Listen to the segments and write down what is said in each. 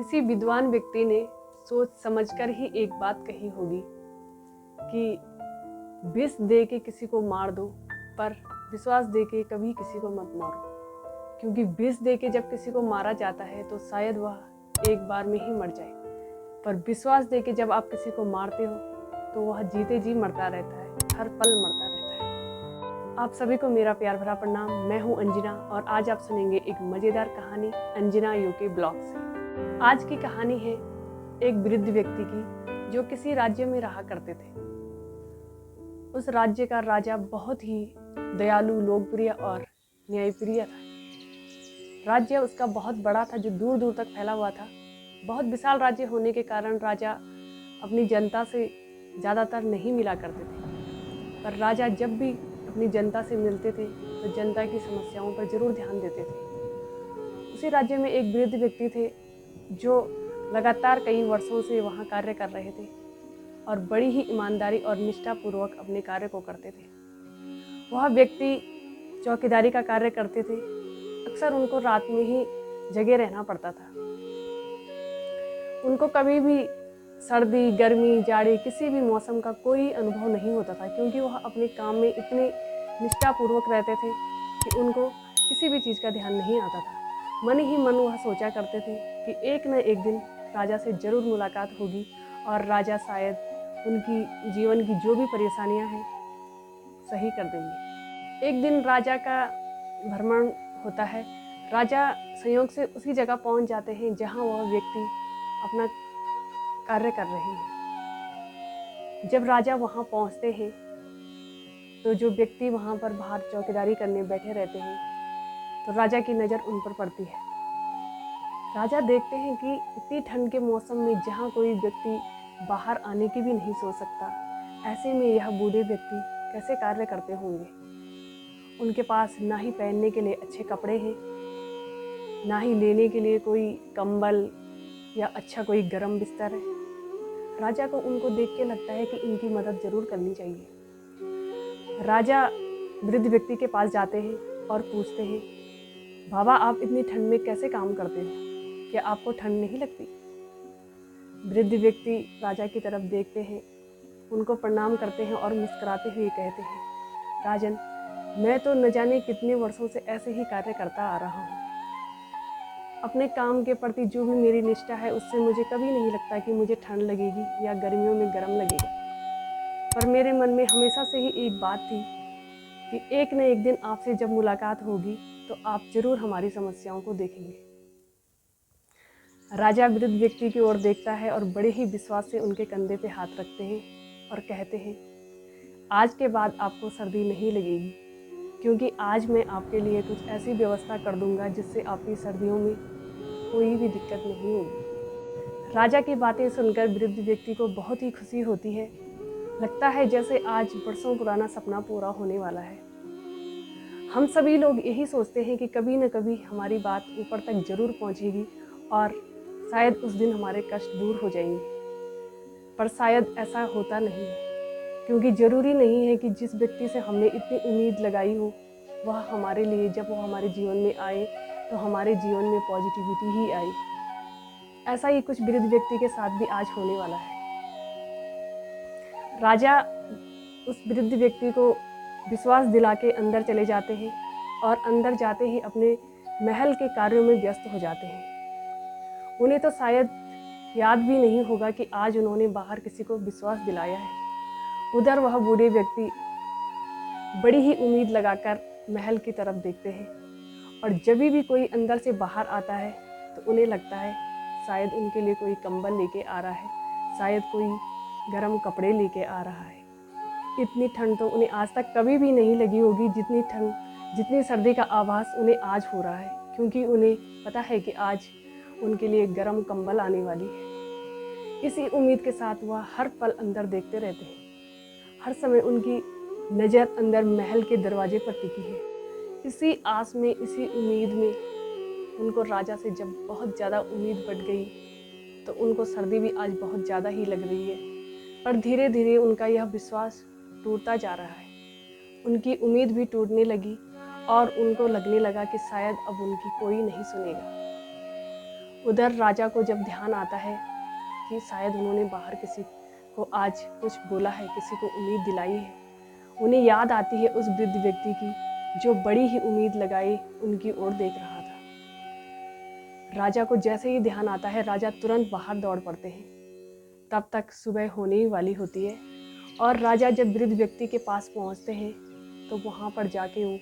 किसी विद्वान व्यक्ति ने सोच समझकर ही एक बात कही होगी कि विष दे के किसी को मार दो, पर विश्वास दे के कभी किसी को मत मारो। क्योंकि विष दे के जब किसी को मारा जाता है तो शायद वह एक बार में ही मर जाए, पर विश्वास दे के जब आप किसी को मारते हो तो वह जीते जी मरता रहता है, हर पल मरता रहता है। आप सभी को मेरा प्यार भरा प्रणाम। मैं हूं अंजना और आज आप सुनेंगे एक मज़ेदार कहानी अंजना यूके ब्लॉग से। आज की कहानी है एक वृद्ध व्यक्ति की जो किसी राज्य में रहा करते थे। उस राज्य का राजा बहुत ही दयालु, लोकप्रिय और न्यायप्रिय था। राज्य उसका बहुत बड़ा था, जो दूर दूर तक फैला हुआ था। बहुत विशाल राज्य होने के कारण राजा अपनी जनता से ज़्यादातर नहीं मिला करते थे, पर राजा जब भी अपनी जनता से मिलते थे तो जनता की समस्याओं पर जरूर ध्यान देते थे। उसी राज्य में एक वृद्ध व्यक्ति थे जो लगातार कई वर्षों से वहाँ कार्य कर रहे थे और बड़ी ही ईमानदारी और निष्ठापूर्वक अपने कार्य को करते थे। वह व्यक्ति चौकीदारी का कार्य करते थे। अक्सर उनको रात में ही जगे रहना पड़ता था। उनको कभी भी सर्दी, गर्मी, जाड़े, किसी भी मौसम का कोई अनुभव नहीं होता था, क्योंकि वह अपने काम में इतने निष्ठापूर्वक रहते थे कि उनको किसी भी चीज़ का ध्यान नहीं आता था। मन ही मन वह सोचा करते थे कि एक न एक दिन राजा से जरूर मुलाकात होगी और राजा शायद उनकी जीवन की जो भी परेशानियां हैं सही कर देंगे। एक दिन राजा का भ्रमण होता है। राजा संयोग से उसी जगह पहुंच जाते हैं जहां वह व्यक्ति अपना कार्य कर रहे हैं। जब राजा वहां पहुंचते हैं तो जो व्यक्ति वहां पर बाहर चौकीदारी करने बैठे रहते हैं तो राजा की नज़र उन पर पड़ती है। राजा देखते हैं कि इतनी ठंड के मौसम में जहां कोई व्यक्ति बाहर आने की भी नहीं सोच सकता, ऐसे में यह बूढ़े व्यक्ति कैसे कार्य करते होंगे। उनके पास ना ही पहनने के लिए अच्छे कपड़े हैं, ना ही लेने के लिए कोई कंबल या अच्छा कोई गर्म बिस्तर है। राजा को उनको देख के लगता है कि इनकी मदद जरूर करनी चाहिए। राजा वृद्ध व्यक्ति के पास जाते हैं और पूछते हैं, बाबा आप इतनी ठंड में कैसे काम करते हो? क्या आपको ठंड नहीं लगती? वृद्ध व्यक्ति राजा की तरफ देखते हैं, उनको प्रणाम करते हैं और मुस्कुराते हुए कहते हैं, राजन, मैं तो न जाने कितने वर्षों से ऐसे ही कार्य करता आ रहा हूँ। अपने काम के प्रति जो भी मेरी निष्ठा है उससे मुझे कभी नहीं लगता कि मुझे ठंड लगेगी या गर्मियों में गर्म लगेगा। पर मेरे मन में हमेशा से ही एक बात थी कि एक न एक दिन आपसे जब मुलाकात होगी तो आप जरूर हमारी समस्याओं को देखेंगे। राजा वृद्ध व्यक्ति की ओर देखता है और बड़े ही विश्वास से उनके कंधे पे हाथ रखते हैं और कहते हैं, आज के बाद आपको सर्दी नहीं लगेगी, क्योंकि आज मैं आपके लिए कुछ ऐसी व्यवस्था कर दूंगा जिससे आपकी सर्दियों में कोई भी दिक्कत नहीं होगी। राजा की बातें सुनकर वृद्ध व्यक्ति को बहुत ही खुशी होती है। लगता है जैसे आज वर्षों पुराना सपना पूरा होने वाला है। हम सभी लोग यही सोचते हैं कि कभी न कभी हमारी बात ऊपर तक जरूर पहुंचेगी और शायद उस दिन हमारे कष्ट दूर हो जाएंगे, पर शायद ऐसा होता नहीं है, क्योंकि ज़रूरी नहीं है कि जिस व्यक्ति से हमने इतनी उम्मीद लगाई हो वह हमारे लिए जब वो हमारे जीवन में आए तो हमारे जीवन में पॉजिटिविटी ही आई। ऐसा ही कुछ वृद्ध व्यक्ति के साथ भी आज होने वाला है। राजा उस वृद्ध व्यक्ति को विश्वास दिला के अंदर चले जाते हैं और अंदर जाते ही अपने महल के कार्यों में व्यस्त हो जाते हैं। उन्हें तो शायद याद भी नहीं होगा कि आज उन्होंने बाहर किसी को विश्वास दिलाया है। उधर वह बूढ़े व्यक्ति बड़ी ही उम्मीद लगाकर महल की तरफ देखते हैं और जब भी कोई अंदर से बाहर आता है तो उन्हें लगता है शायद उनके लिए कोई कंबल लेके आ रहा है, शायद कोई गर्म कपड़े लेके आ रहा है। इतनी ठंड तो उन्हें आज तक कभी भी नहीं लगी होगी जितनी सर्दी का आभास उन्हें आज हो रहा है, क्योंकि उन्हें पता है कि आज उनके लिए गर्म कंबल आने वाली है। इसी उम्मीद के साथ वह हर पल अंदर देखते रहते हैं। हर समय उनकी नज़र अंदर महल के दरवाजे पर टिकी है। इसी आस में, इसी उम्मीद में उनको राजा से जब बहुत ज़्यादा उम्मीद बढ़ गई तो उनको सर्दी भी आज बहुत ज़्यादा ही लग रही है। पर धीरे धीरे उनका यह विश्वास टूटता जा रहा है। उनकी उम्मीद भी टूटने लगी और उनको लगने लगा कि शायद अब उनकी कोई नहीं सुनेगा। उधर राजा को जब ध्यान आता है कि शायद उन्होंने बाहर किसी को आज कुछ बोला है, किसी को उम्मीद दिलाई है, उन्हें याद आती है उस वृद्ध व्यक्ति की जो बड़ी ही उम्मीद लगाए उनकी ओर देख रहा था। राजा को जैसे ही ध्यान आता है, राजा तुरंत बाहर दौड़ पड़ते हैं। तब तक सुबह होने ही वाली होती है और राजा जब वृद्ध व्यक्ति के पास पहुंचते हैं तो वहां पर जाके वो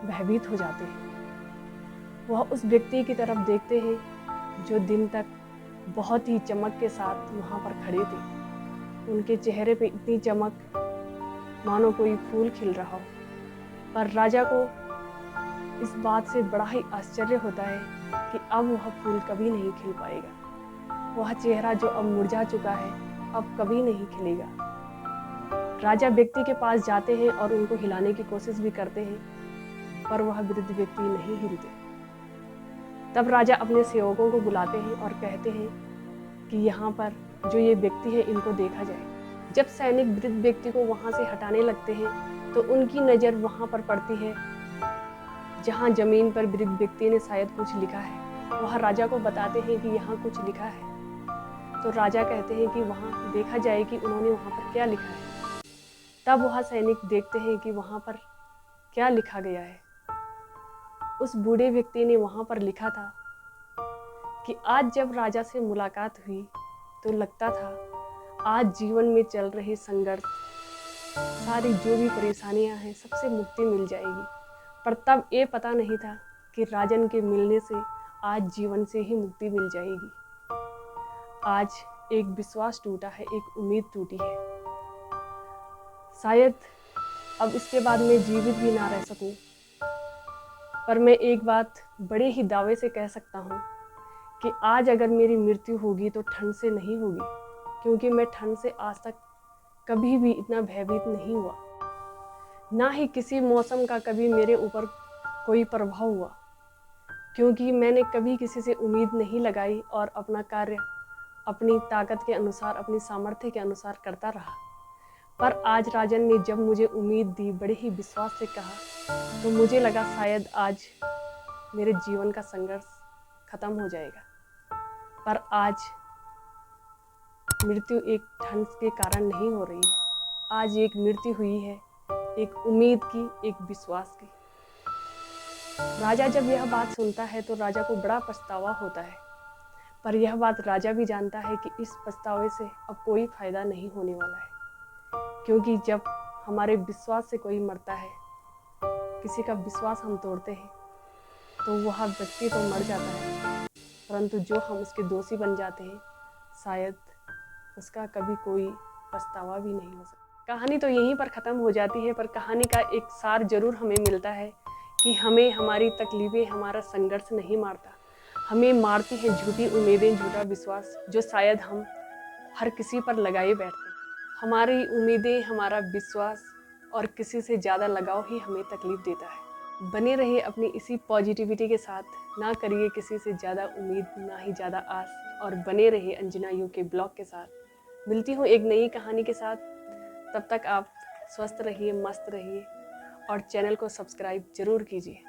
भयभीत हो जाते हैं। वह उस व्यक्ति की तरफ देखते हैं जो दिन तक बहुत ही चमक के साथ वहाँ पर खड़े थे। उनके चेहरे पे इतनी चमक मानो कोई फूल खिल रहा हो। पर राजा को इस बात से बड़ा ही आश्चर्य होता है कि अब वह फूल कभी नहीं खिल पाएगा। वह चेहरा जो अब मुरझा चुका है अब कभी नहीं खिलेगा। राजा व्यक्ति के पास जाते हैं और उनको हिलाने की कोशिश भी करते हैं, पर वह वृद्ध व्यक्ति नहीं हिलते। तब राजा अपने सेवकों को बुलाते हैं और कहते हैं कि यहाँ पर जो ये व्यक्ति है इनको देखा जाए। जब सैनिक वृद्ध व्यक्ति को वहाँ से हटाने लगते हैं तो उनकी नज़र वहाँ पर पड़ती है जहाँ जमीन पर वृद्ध व्यक्ति ने शायद कुछ लिखा है। वह राजा को बताते हैं कि यहाँ कुछ लिखा है। तो राजा कहते हैं कि वहाँ देखा जाए कि उन्होंने वहाँ पर क्या लिखा है। तब वह सैनिक देखते हैं कि वहाँ पर क्या लिखा गया है। उस बूढ़े व्यक्ति ने वहाँ पर लिखा था कि आज जब राजा से मुलाकात हुई तो लगता था आज जीवन में चल रहे संघर्ष, सारी जो भी परेशानियां हैं सबसे मुक्ति मिल जाएगी। पर तब ये पता नहीं था कि राजन के मिलने से आज जीवन से ही मुक्ति मिल जाएगी। आज एक विश्वास टूटा है, एक उम्मीद टूटी है। शायद अब इसके बाद मैं जीवित भी ना रह सकूं, पर मैं एक बात बड़े ही दावे से कह सकता हूँ कि आज अगर मेरी मृत्यु होगी तो ठंड से नहीं होगी, क्योंकि मैं ठंड से आज तक कभी भी इतना भयभीत नहीं हुआ। ना ही किसी मौसम का कभी मेरे ऊपर कोई प्रभाव हुआ, क्योंकि मैंने कभी किसी से उम्मीद नहीं लगाई और अपना कार्य अपनी ताकत के अनुसार, अपनी सामर्थ्य के अनुसार करता रहा। पर आज राजन ने जब मुझे उम्मीद दी, बड़े ही विश्वास से कहा, तो मुझे लगा शायद आज मेरे जीवन का संघर्ष खत्म हो जाएगा। पर आज मृत्यु एक ठंड के कारण नहीं हो रही है। आज एक मृत्यु हुई है एक उम्मीद की, एक विश्वास की। राजा जब यह बात सुनता है तो राजा को बड़ा पछतावा होता है, पर यह बात राजा भी जानता है कि इस पछतावे से अब कोई फायदा नहीं होने वाला है, क्योंकि जब हमारे विश्वास से कोई मरता है, किसी का विश्वास हम तोड़ते हैं, तो वह व्यक्ति तो मर जाता है, परंतु जो हम उसके दोषी बन जाते हैं शायद उसका कभी कोई पछतावा भी नहीं हो सकता। कहानी तो यहीं पर ख़त्म हो जाती है, पर कहानी का एक सार जरूर हमें मिलता है कि हमें हमारी तकलीफ़ें, हमारा संघर्ष नहीं मारता, हमें मारती है झूठी उम्मीदें, झूठा विश्वास जो शायद हम हर किसी पर लगाए बैठते हैं। हमारी उम्मीदें, हमारा विश्वास और किसी से ज़्यादा लगाव ही हमें तकलीफ़ देता है। बने रहिए अपनी इसी पॉजिटिविटी के साथ, ना करिए किसी से ज़्यादा उम्मीद, ना ही ज़्यादा आस, और बने रहिए अंजना यू के ब्लॉग के साथ। मिलती हूँ एक नई कहानी के साथ, तब तक आप स्वस्थ रहिए, मस्त रहिए और चैनल को सब्सक्राइब ज़रूर कीजिए।